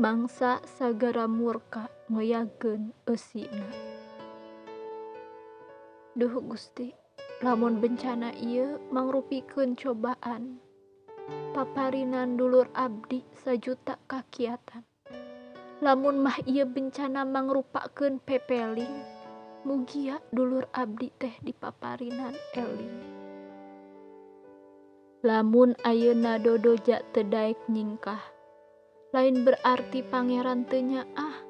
mangsa sagara murka ngoyakeun eusina. Duh Gusti, lamun bencana ieu mangrupikeun cobaan, paparinan dulur abdi sajuta kakiatan. Lamun mah ieu bencana mangrupakeun pepeling, mugia dulur abdi teh dipaparinan eling. Lamun ayeuna dodoja teu daek nyingkah, lain berarti pangeran teu nyaah.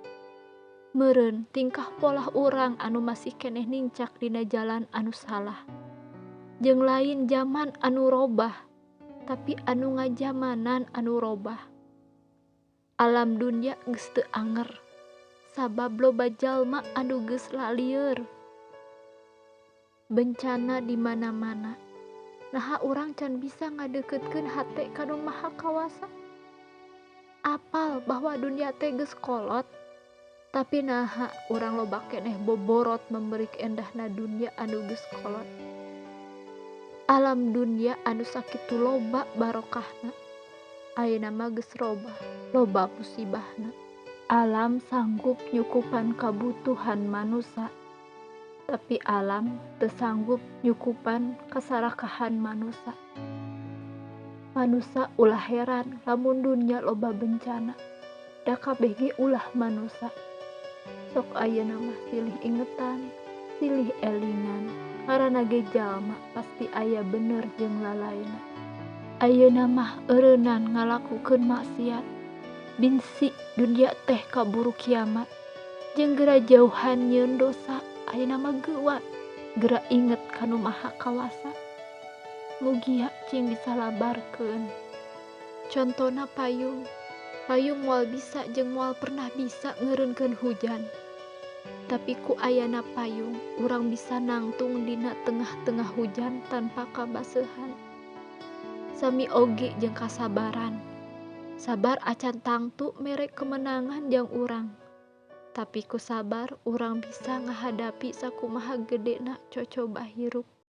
Meureun tingkah pola urang anu masih keneh nincak dina jalan anu salah. Jeung lain zaman anu robah, tapi anu ngajamanan anu robah. Alam dunya geus teu anger, sabab loba jalma anu geus lalieur. Bencana di mana-mana. Naha urang can bisa ngadeukeutkeun hate ka Nu Maha Kawasa? Apal bahwa dunia teh geus kolot, tapi naha urang loba keneh boborot membeurik endahna dunia anu geus kolot. Alam dunia anu sakitu loba barokahna, ayeuna mah geus robah, loba musibahna. Alam sanggup nyukupan kabutuhan manusia, tapi alam teu sanggup nyukupan kasarakahan manusia. Manusia ulah heran lamun dunia loba bencana, da kabeh ge ulah manusia. Sok ayeuna mah silih ingetan, silih elingan, ngaranna ge jalma pasti aya bener jeung lalaina. Ayeuna mah eureunan ngalakukeun maksiat, binsi dunia teh kaburu kiamat, jeung geura jauhan nyieun dosa. Ayeuna mah geuwa geura inget ka Nu Maha Kawasa. Mugia cing bisa labarkeun. Contona payung moal bisa jeung moal pernah bisa ngeureunkeun hujan. Tapi ku ayana payung, urang bisa nangtung dina tengah-tengah hujan tanpa kabaseuhan. Sami oge jeung kasabaran. Sabar acan tangtu mere kemenangan jang urang. Tapi ku sabar urang bisa ngahadapi sakumaha gedena cocoba hirup.